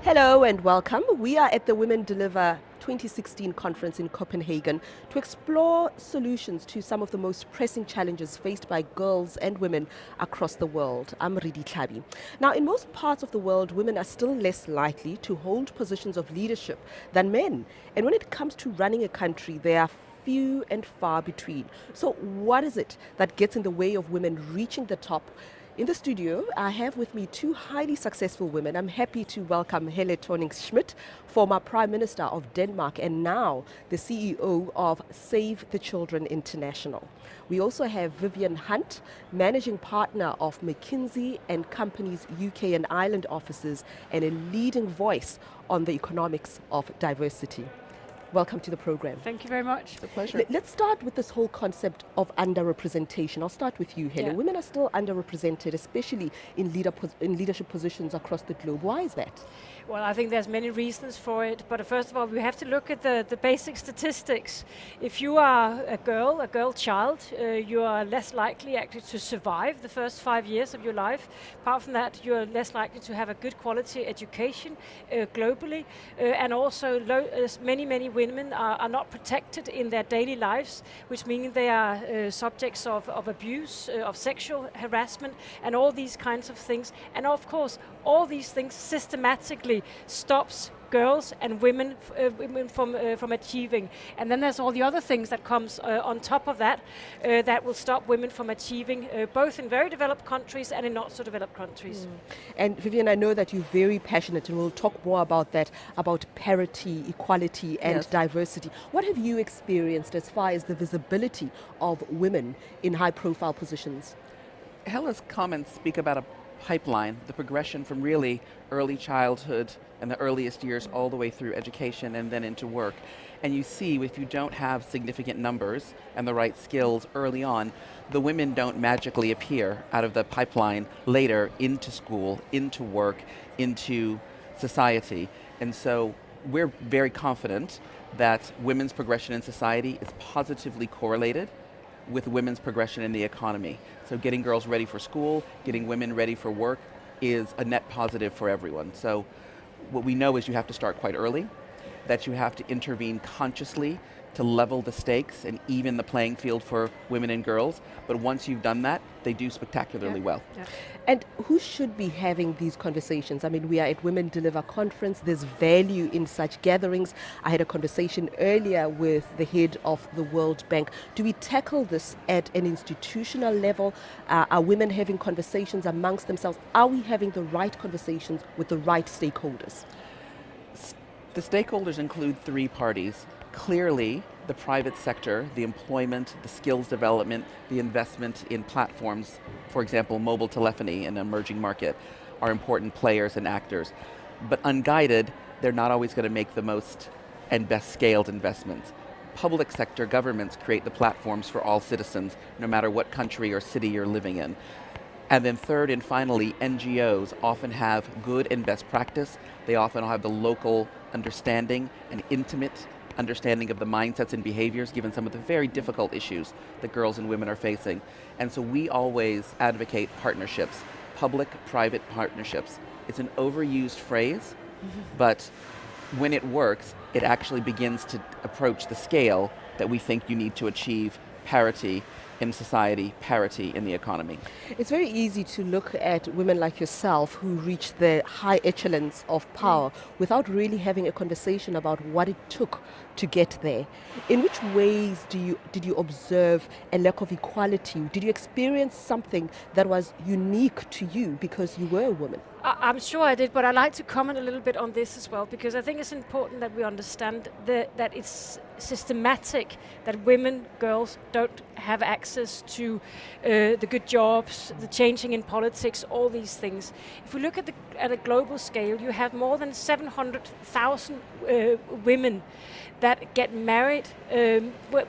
Hello and welcome. We are at the Women Deliver 2016 conference in Copenhagen to explore solutions to some of the most pressing challenges faced by girls and women across the world. I'm Ridi Tlhabi. Now, in most parts of the world, women are still less likely to hold positions of leadership than men. And when it comes to running a country, they are few and far between. So what is it that gets in the way of women reaching the top? In the studio, I have with me two highly successful women. I'm happy to welcome Helle Thorning-Schmidt, former Prime Minister of Denmark and now the CEO of Save the Children International. We also have Vivian Hunt, Managing Partner of McKinsey and Company's UK and Ireland offices and a leading voice on the economics of diversity. Welcome to the program. Thank you very much. It's a pleasure. Let's start with this whole concept of underrepresentation. I'll start with you, Helle. Yeah. Women are still underrepresented, especially in leadership positions across the globe. Why is that? Well, I think there's many reasons for it, but first of all, we have to look at the basic statistics. If you are a girl child, you are less likely actually to survive the first 5 years of your life. Apart from that, you're less likely to have a good quality education globally, and also many women are not protected in their daily lives, which means they are subjects of abuse, of sexual harassment, and all these kinds of things. And of course, all these things systematically stops girls and women from achieving. And then there's all the other things that comes on top of that that will stop women from achieving, both in very developed countries and in not so developed countries. And Vivian, I know that you're very passionate, and we'll talk more about that, about parity, equality and Yes. diversity. What have you experienced as far as the visibility of women in high-profile positions? Helle's comments speak about a pipeline, the progression from really early childhood and the earliest years all the way through education and then into work. And you see, if you don't have significant numbers and the right skills early on, the women don't magically appear out of the pipeline later into school, into work, into society. And so we're very confident that women's progression in society is positively correlated with women's progression in the economy. So getting girls ready for school, getting women ready for work is a net positive for everyone. So what we know is you have to start quite early, that you have to intervene consciously to level the stakes and even the playing field for women and girls. But once you've done that, they do spectacularly well. Yeah. And who should be having these conversations? I mean, we are at Women Deliver conference. There's value in such gatherings. I had a conversation earlier with the head of the World Bank. Do we tackle this at an institutional level? Are women having conversations amongst themselves? Are we having the right conversations with the right stakeholders? The stakeholders include three parties. Clearly, the private sector, the employment, the skills development, the investment in platforms, for example, mobile telephony, an emerging market, are important players and actors. But unguided, they're not always going to make the most and best scaled investments. Public sector governments create the platforms for all citizens, no matter what country or city you're living in. And then third and finally, NGOs often have good and best practice. They often have the local understanding and intimate understanding of the mindsets and behaviors given some of the very difficult issues that girls and women are facing. And so we always advocate partnerships, public-private partnerships. It's an overused phrase, but when it works, it actually begins to approach the scale that we think you need to achieve parity in society, parity in the economy. It's very easy to look at women like yourself who reach the high echelons of power without really having a conversation about what it took to get there. In which ways did you observe a lack of equality? Did you experience something that was unique to you because you were a woman? I'm sure I did, but I'd like to comment a little bit on this as well, because I think it's important that we understand that it's systematic that women, girls don't have access to the good jobs, the changing in politics, all these things. If we look at a global scale, you have more than 700,000 women that get married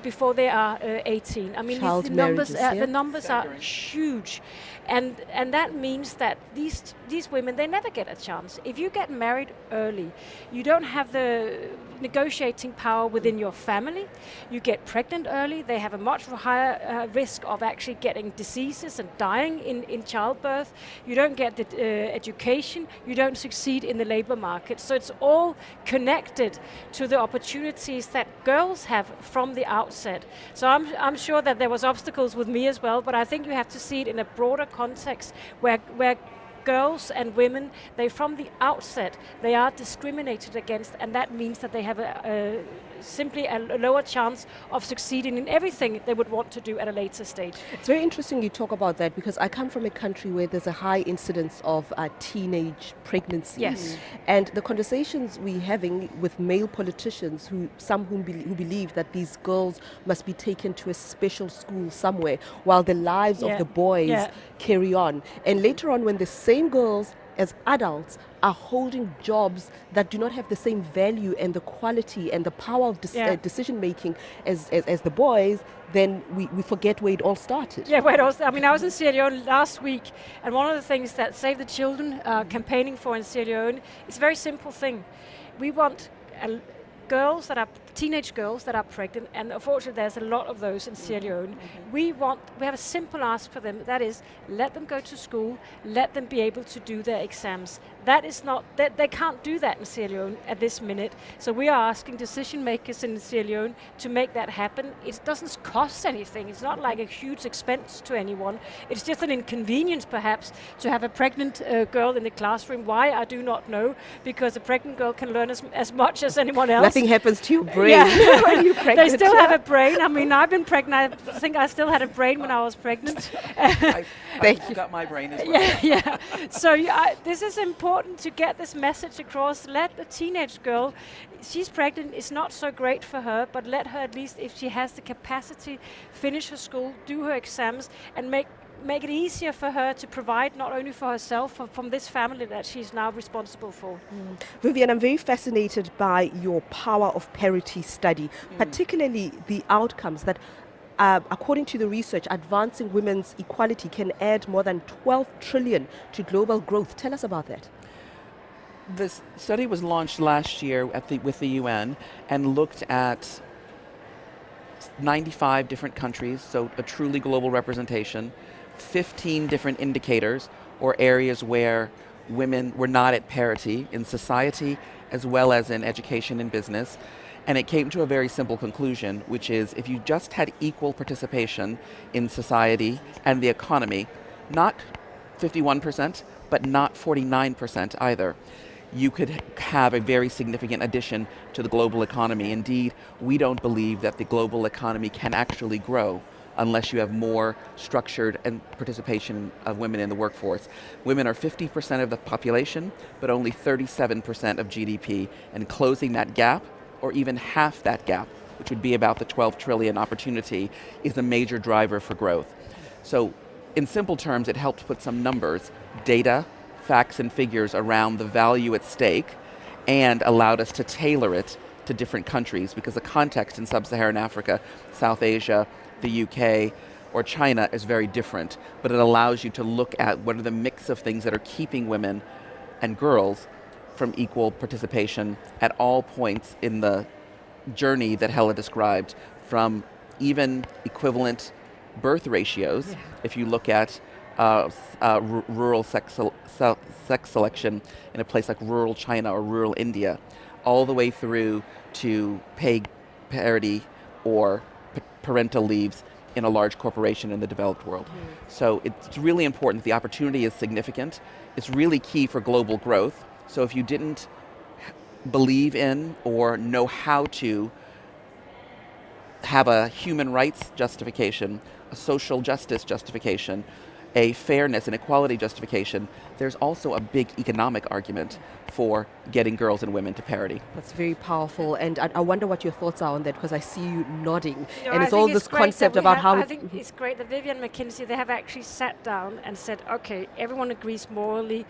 before they are 18. I mean, Child the numbers, marriages, yeah. the numbers are huge, and that means that these women, they never get a chance. If you get married early, you don't have the negotiating power within your family. You get pregnant early. They have a much higher risk of actually getting diseases and dying in childbirth. You don't get the education. You don't succeed in the labor market. So it's all connected to the opportunities that girls have from the outset. So I'm sure that there was obstacles with me as well, but I think you have to see it in a broader context where girls and women, they from the outset, they are discriminated against, and that means that they have simply a lower chance of succeeding in everything they would want to do at a later stage. It's very interesting you talk about that, because I come from a country where there's a high incidence of teenage pregnancy. Yes. And the conversations we're having with male politicians, who believe that these girls must be taken to a special school somewhere while the lives of the boys carry on. And later on, when the same girls as adults are holding jobs that do not have the same value and the quality and the power of decision making as the boys, then we forget where it all started. Yeah, I was in Sierra Leone last week, and one of the things that Save the Children are campaigning for in Sierra Leone is a very simple thing. We want teenage girls that are pregnant, and unfortunately there's a lot of those in Sierra Leone. We have a simple ask for them, that is, let them go to school, let them be able to do their exams. That is not, they can't do that in Sierra Leone at this minute. So we are asking decision makers in Sierra Leone to make that happen. It doesn't cost anything. It's not like a huge expense to anyone. It's just an inconvenience perhaps to have a pregnant girl in the classroom. Why, I do not know, because a pregnant girl can learn as much as anyone else. Nothing happens to your brain when you're pregnant. They still have a brain. I mean, I've been pregnant. I think I still had a brain when I was pregnant. I've got my brain as well. Yeah. So this is important to get this message across. Let a teenage girl, she's pregnant, it's not so great for her, but let her, at least if she has the capacity, finish her school, do her exams, and make it easier for her to provide not only for herself, but from this family that she's now responsible for. Vivian, I'm very fascinated by your Power of Parity study, particularly the outcomes that according to the research, advancing women's equality can add more than 12 trillion to global growth. Tell us about that. This study was launched last year with the UN and looked at 95 different countries, so a truly global representation, 15 different indicators or areas where women were not at parity in society as well as in education and business. And it came to a very simple conclusion, which is if you just had equal participation in society and the economy, not 51%, but not 49% either, you could have a very significant addition to the global economy. Indeed, we don't believe that the global economy can actually grow unless you have more structured and participation of women in the workforce. Women are 50% of the population, but only 37% of GDP, and closing that gap, or even half that gap, which would be about the 12 trillion opportunity, is a major driver for growth. So in simple terms, it helped put some numbers, data, facts and figures around the value at stake, and allowed us to tailor it to different countries, because the context in sub-Saharan Africa, South Asia, the UK, or China is very different, but it allows you to look at what are the mix of things that are keeping women and girls from equal participation at all points in the journey that Helle described, from even equivalent birth ratios. If you look at rural sex selection in a place like rural China or rural India, all the way through to pay parity or parental leaves in a large corporation in the developed world. So it's really important. The opportunity is significant. It's really key for global growth. So if you didn't believe in or know how to have a human rights justification, a social justice justification, a fairness and equality justification, there's also a big economic argument for getting girls and women to parity. That's very powerful, and I wonder what your thoughts are on that, because I see you nodding. No, And I it's all think this great concept that we about have- how I think it's great that Vivian and McKinsey, they have actually sat down and said, okay, everyone agrees morally,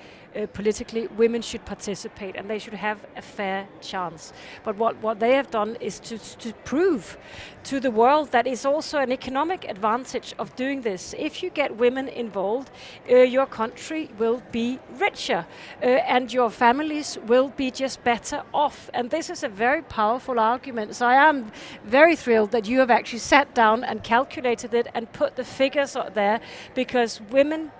politically, women should participate and they should have a fair chance. But what they have done is to prove to the world that it's also an economic advantage of doing this. If you get women involved, your country will be richer and your families will be just better off. And this is a very powerful argument. So I am very thrilled that you have actually sat down and calculated it and put the figures out there, because women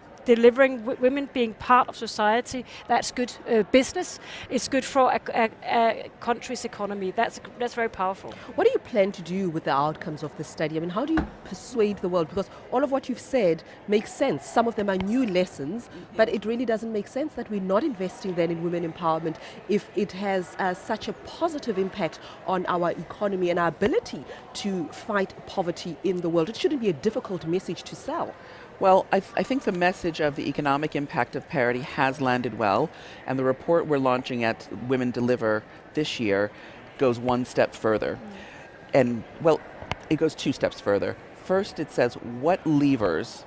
women being part of society, that's good business. It's good for a country's economy. That's very powerful. What do you plan to do with the outcomes of this study? I mean, how do you persuade the world? Because all of what you've said makes sense. Some of them are new lessons, but it really doesn't make sense that we're not investing then in women empowerment if it has such a positive impact on our economy and our ability to fight poverty in the world. It shouldn't be a difficult message to sell. Well, I think the message of the economic impact of parity has landed well, and the report we're launching at Women Deliver this year goes one step further. And, well, it goes two steps further. First, it says what levers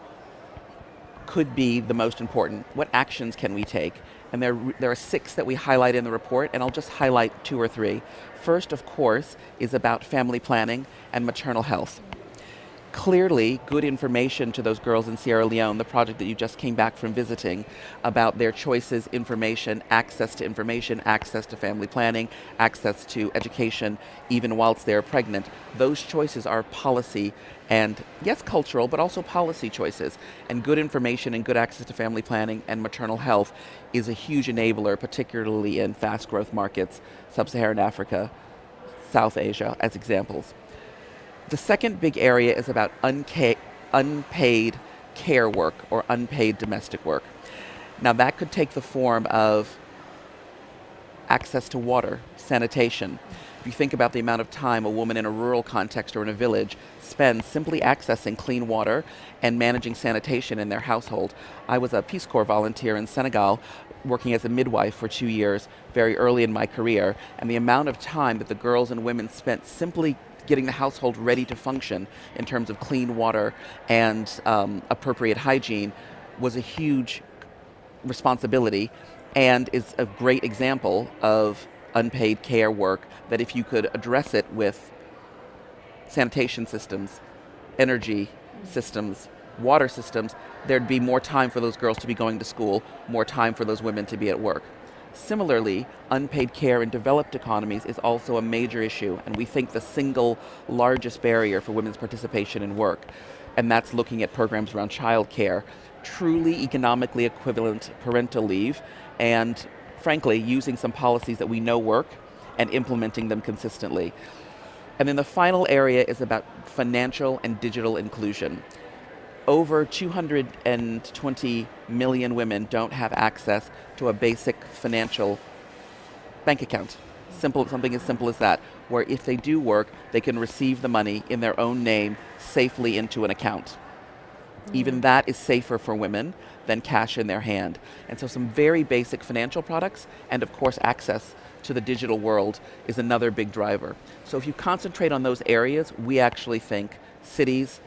could be the most important? What actions can we take? And there are 6 that we highlight in the report, and I'll just highlight 2 or 3. First, of course, is about family planning and maternal health. Clearly, good information to those girls in Sierra Leone, the project that you just came back from visiting, about their choices, information, access to family planning, access to education, even whilst they're pregnant. Those choices are policy and, yes, cultural, but also policy choices. And good information and good access to family planning and maternal health is a huge enabler, particularly in fast growth markets, Sub-Saharan Africa, South Asia, as examples. The second big area is about unpaid care work or unpaid domestic work. Now that could take the form of access to water, sanitation. If you think about the amount of time a woman in a rural context or in a village spends simply accessing clean water and managing sanitation in their household. I was a Peace Corps volunteer in Senegal working as a midwife for 2 years very early in my career, and the amount of time that the girls and women spent simply getting the household ready to function in terms of clean water and appropriate hygiene was a huge responsibility, and is a great example of unpaid care work that if you could address it with sanitation systems, energy systems, water systems, there'd be more time for those girls to be going to school, more time for those women to be at work. Similarly, unpaid care in developed economies is also a major issue, and we think the single largest barrier for women's participation in work, and that's looking at programs around childcare, truly economically equivalent parental leave, and frankly, using some policies that we know work and implementing them consistently. And then the final area is about financial and digital inclusion. Over 220 million women don't have access to a basic financial bank account. Something as simple as that, where if they do work, they can receive the money in their own name safely into an account. Even that is safer for women than cash in their hand. And so some very basic financial products, and of course access to the digital world, is another big driver. So if you concentrate on those areas, we actually think cities,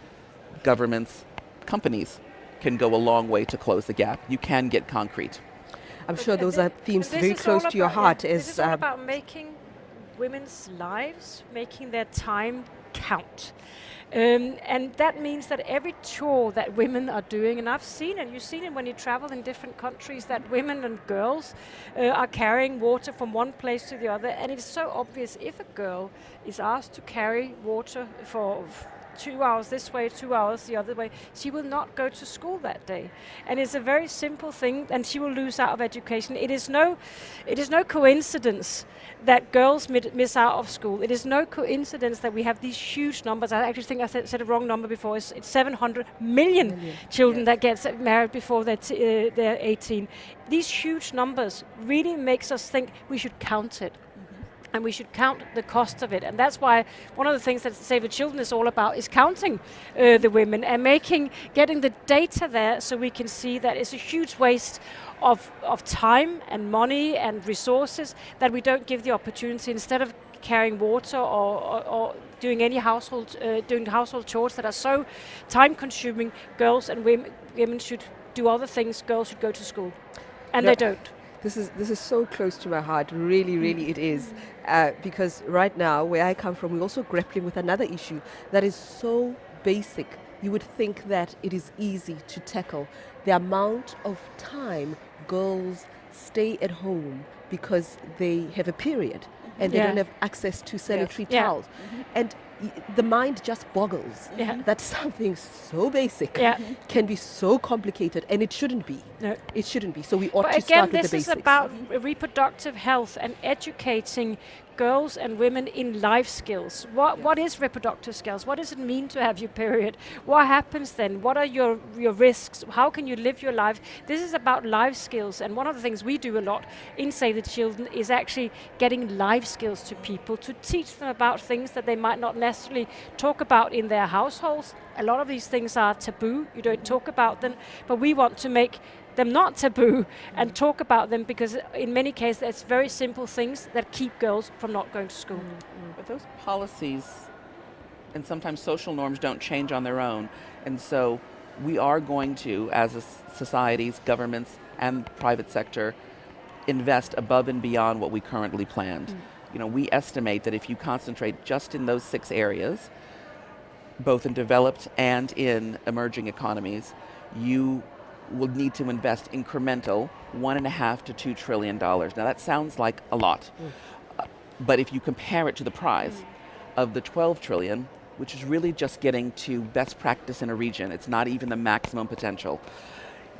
governments, companies can go a long way to close the gap. You can get concrete. I'm sure those are themes very close to your heart. This is all about making women's lives, making their time count. And that means that every chore that women are doing, and I've seen it, you've seen it when you travel in different countries, that women and girls are carrying water from one place to the other, and it's so obvious if a girl is asked to carry water for 2 hours this way, 2 hours the other way, she will not go to school that day. And it's a very simple thing, and she will lose out of education. It is no coincidence that girls miss out of school. It is no coincidence that we have these huge numbers. I actually think I said a wrong number before. It's 700 million children that get married before they're 18. These huge numbers really makes us think we should count it. and we should count the cost of it. And that's why one of the things that Save the Children is all about is counting the women and getting the data there so we can see that it's a huge waste of time and money and resources that we don't give the opportunity. Instead of carrying water or doing any doing household chores that are so time consuming, girls and women should do other things. Girls should go to school, and they don't. This is so close to my heart, really it is, because right now where I come from, we're also grappling with another issue that is so basic. You would think that it is easy to tackle. The amount of time girls stay at home because they have a period and they don't have access to sanitary towels. And the mind just boggles that something so basic can be so complicated, and it shouldn't be. No. It shouldn't be. So we ought to start with the basics. Again, this is about reproductive health and educating girls and women in life skills. What is reproductive skills? What does it mean to have your period? What happens then? What are your risks? How can you live your life? This is about life skills, and one of the things we do a lot in Save the Children is actually getting life skills to people, to teach them about things that they might not necessarily talk about in their households. A lot of these things are taboo. You don't talk about them, but we want to make them not taboo and talk about them, because in many cases it's very simple things that keep girls from not going to school. But those policies and sometimes social norms don't change on their own, and so we are going to, as societies, governments and private sector, invest above and beyond what we currently planned. You know, we estimate that if you concentrate just in those 6 areas, both in developed and in emerging economies, you will need to invest incremental $1.5 to $2 trillion. Now that sounds like a lot, but if you compare it to the prize of the 12 trillion, which is really just getting to best practice in a region, it's not even the maximum potential,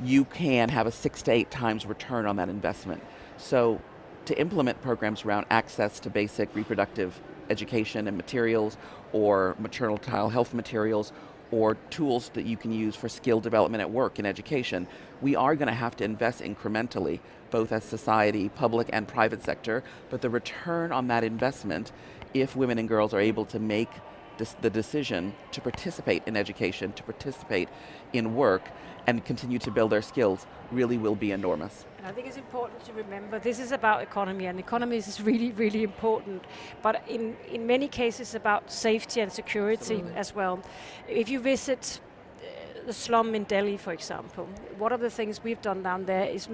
you can have a 6 to 8 times return on that investment. So to implement programs around access to basic reproductive education and materials, or maternal child health materials, or tools that you can use for skill development at work and education, we are going to have to invest incrementally, both as society, public and private sector, but the return on that investment, if women and girls are able to make the decision to participate in education, to participate in work, and continue to build their skills, really will be enormous. And I think it's important to remember this is about economy, and economy is really important, but in many cases about safety and security as well. If you visit the slum in Delhi, for example, one of the things we've done down there is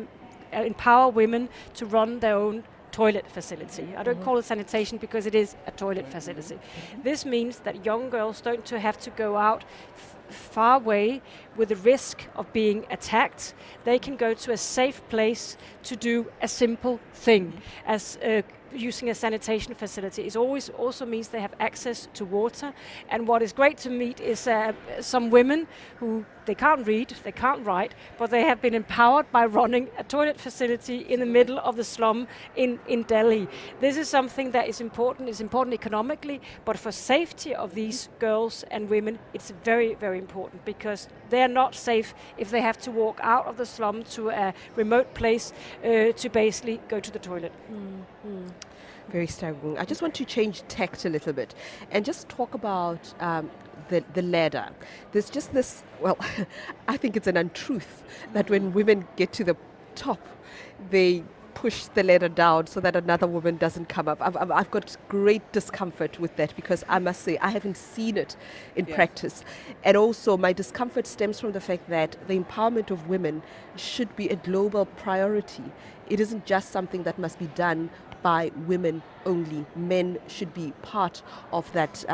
empower women to run their own toilet facility. I don't call it sanitation because it is a toilet facility. This means that young girls don't have to go out far away with the risk of being attacked. They can go to a safe place to do a simple thing, as using a sanitation facility. It always also means they have access to water. And what is great to meet is some women who, they can't read, they can't write, but they have been empowered by running a toilet facility in the middle of the slum in Delhi. This is something that is important. It's important economically, but for safety of these girls and women, it's very important, because they're not safe if they have to walk out of the slum to a remote place to basically go to the toilet. Very staggering. I just want to change tact a little bit and just talk about the ladder. There's just this, well, I think it's an untruth that when women get to the top, they push the ladder down so that another woman doesn't come up. I've got great discomfort with that, because I must say I haven't seen it in practice. And also my discomfort stems from the fact that the empowerment of women should be a global priority. It isn't just something that must be done by women only. Men should be part of that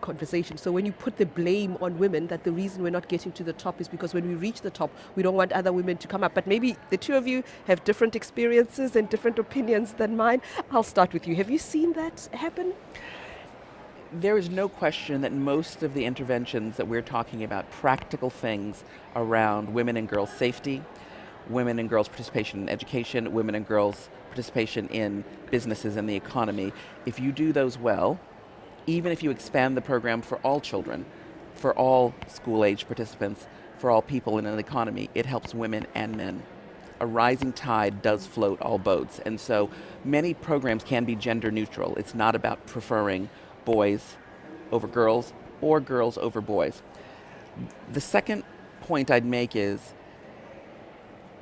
conversation. So when you put the blame on women that the reason we're not getting to the top is because when we reach the top, we don't want other women to come up. But maybe the two of you have different experiences and different opinions than mine. I'll start with you. Have you seen that happen? There is no question that most of the interventions that we're talking about, practical things around women and girls' safety, women and girls' participation in education, women and girls' participation in businesses and the economy, if you do those well, even if you expand the program for all children, for all school-age participants, for all people in an economy, it helps women and men. a rising tide does float all boats. And so many programs can be gender neutral. It's not about preferring boys over girls or girls over boys. The second point I'd make is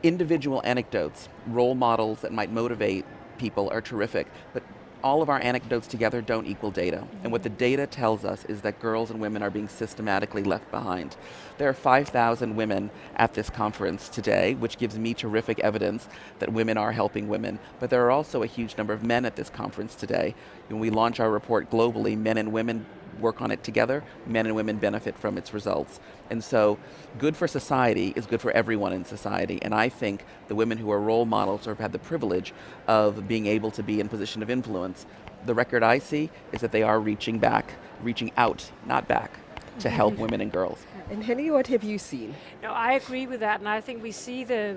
individual anecdotes, role models that might motivate people are terrific, but all of our anecdotes together don't equal data. And what the data tells us is that girls and women are being systematically left behind. There are 5,000 women at this conference today, which gives me terrific evidence that women are helping women. But there are also a huge number of men at this conference today. When we launch our report globally, men and women work on it together, men and women benefit from its results. And so good for society is good for everyone in society. And I think the women who are role models or have had the privilege of being able to be in position of influence, the record I see is that they are reaching out, not back, to help women and girls. And Helle, what have you seen? No, I agree with that, and I think we see the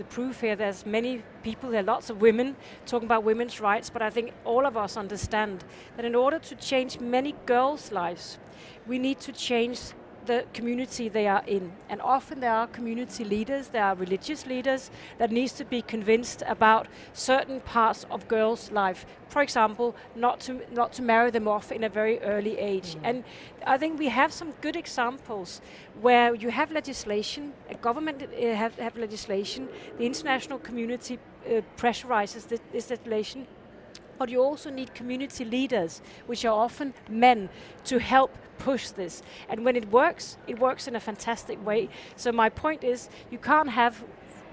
proof here. There's many people, there are lots of women talking about women's rights, but I think all of us understand that in order to change many girls' lives, we need to change the community they are in. And often there are community leaders, there are religious leaders that needs to be convinced about certain parts of girls' life. For example, not to marry them off in a very early age. And I think we have some good examples where you have legislation, a government have legislation, the international community pressurizes this legislation, but you also need community leaders, which are often men, to help push this. And when it works in a fantastic way. So my point is, you can't have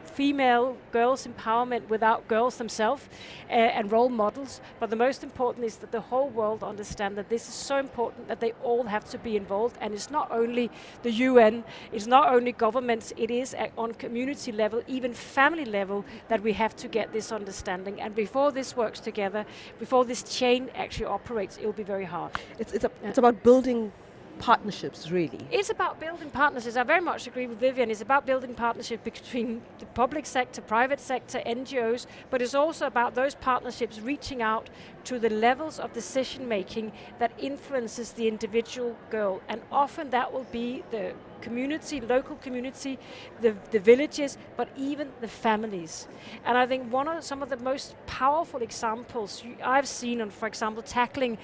female girls empowerment without girls themselves and role models, but the most important is that the whole world understand that this is so important that they all have to be involved, and it's not only the UN, it's not only governments, it is on community level, even family level, that we have to get this understanding. And before this works together, before this chain actually operates, it will be very hard. It's about building partnerships, really. It's about building partnerships. I very much agree with Vivian. It's about building partnerships between the public sector, private sector, NGOs, but it's also about those partnerships reaching out to the levels of decision making that influences the individual girl. And often that will be the community, local community, the villages, but even the families. And I think some of the most powerful examples I've seen on, for example, tackling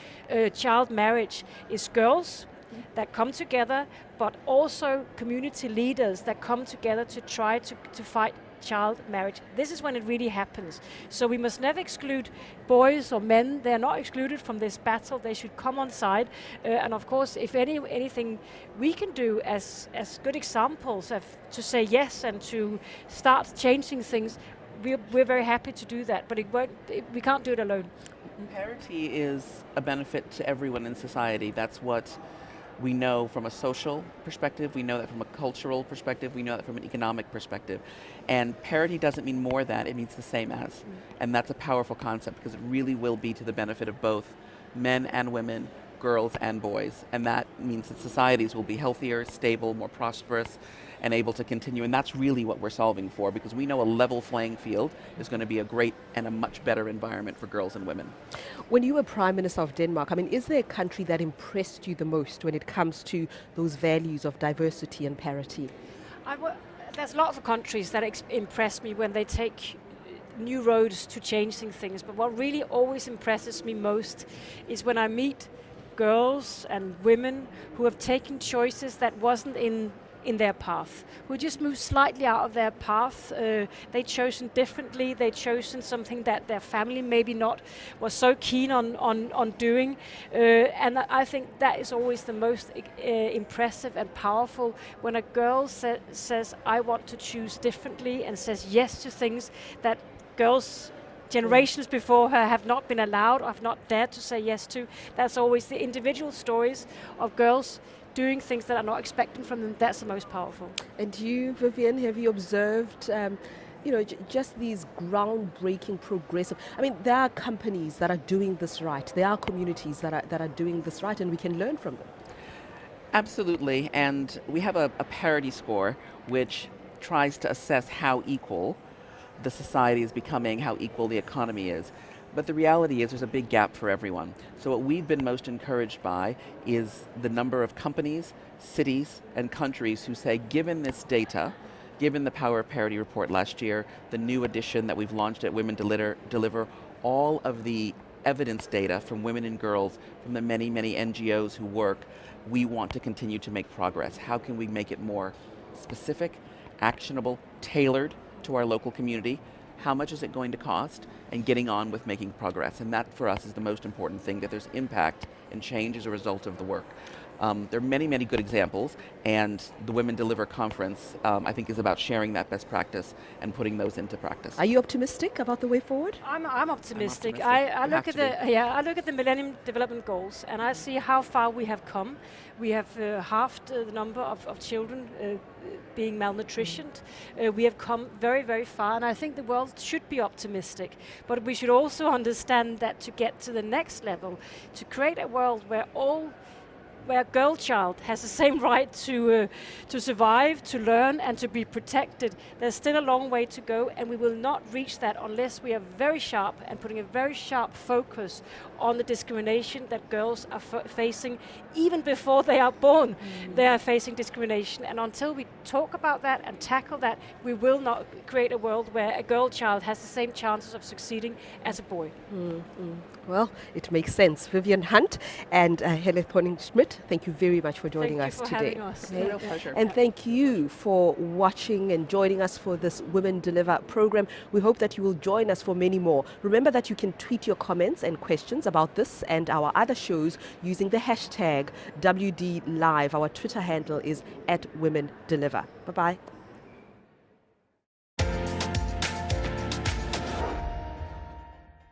child marriage is girls that come together, but also community leaders that come together to try to fight child marriage. This is when it really happens. So we must never exclude boys or men. They're not excluded from this battle. They should come on side. And of course, if anything we can do as good examples to say yes and to start changing things, we're very happy to do that. But we can't do it alone. Parity is a benefit to everyone in society. That's what we know from a social perspective, we know that from a cultural perspective, we know that from an economic perspective. And parity doesn't mean more than, it means the same as. And that's a powerful concept because it really will be to the benefit of both men and women, girls and boys. And that means that societies will be healthier, stable, more prosperous, and able to continue. And that's really what we're solving for, because we know a level playing field is going to be a great and a much better environment for girls and women. When you were Prime Minister of Denmark, is there a country that impressed you the most when it comes to those values of diversity and parity? There's lots of countries that impress me when they take new roads to changing things, but what really always impresses me most is when I meet girls and women who have taken choices that wasn't in their path, who just moved slightly out of their path. They'd chosen differently, they'd chosen something that their family maybe not was so keen on doing. And I think that is always the most impressive and powerful, when a girl says, I want to choose differently, and says yes to things that girls generations before her have not been allowed, or have not dared to say yes to. That's always the individual stories of girls doing things that are not expected from them. That's the most powerful. And you, Vivian, have you observed just these groundbreaking progressive, there are companies that are doing this right, there are communities that are doing this right, and we can learn from them. Absolutely, and we have a parity score which tries to assess how equal the society is becoming, how equal the economy is. But the reality is there's a big gap for everyone. So what we've been most encouraged by is the number of companies, cities, and countries who say, given this data, given the Power of Parity report last year, the new edition that we've launched at Women Deliver, all of the evidence data from women and girls, from the many, many NGOs who work, we want to continue to make progress. How can we make it more specific, actionable, tailored to our local community? How much is it going to cost? And getting on with making progress. And that for us is the most important thing, that there's impact and change as a result of the work. There are many, many good examples, and the Women Deliver conference, I think, is about sharing that best practice and putting those into practice. Are you optimistic about the way forward? I'm optimistic. I'm I optimistic. look at the Millennium Development Goals, and I see how far we have come. We have halved the number of children being malnutritioned. We have come very, very far, and I think the world should be optimistic. But we should also understand that to get to the next level, to create a world where a girl child has the same right to survive, to learn, and to be protected. There's still a long way to go, and we will not reach that unless we are very sharp and putting a very sharp focus on the discrimination that girls are facing even before they are born. They are facing discrimination, and until we talk about that and tackle that, we will not create a world where a girl child has the same chances of succeeding as a boy. Well, it makes sense. Vivian Hunt and Helle Thorning-Schmidt, thank you very much for joining us today. Thank you for having us. It's a real pleasure. And thank you for watching and joining us for this Women Deliver program. We hope that you will join us for many more. Remember that you can tweet your comments and questions about this and our other shows using the hashtag WDLive. Our Twitter handle is @WomenDeliver. Bye-bye.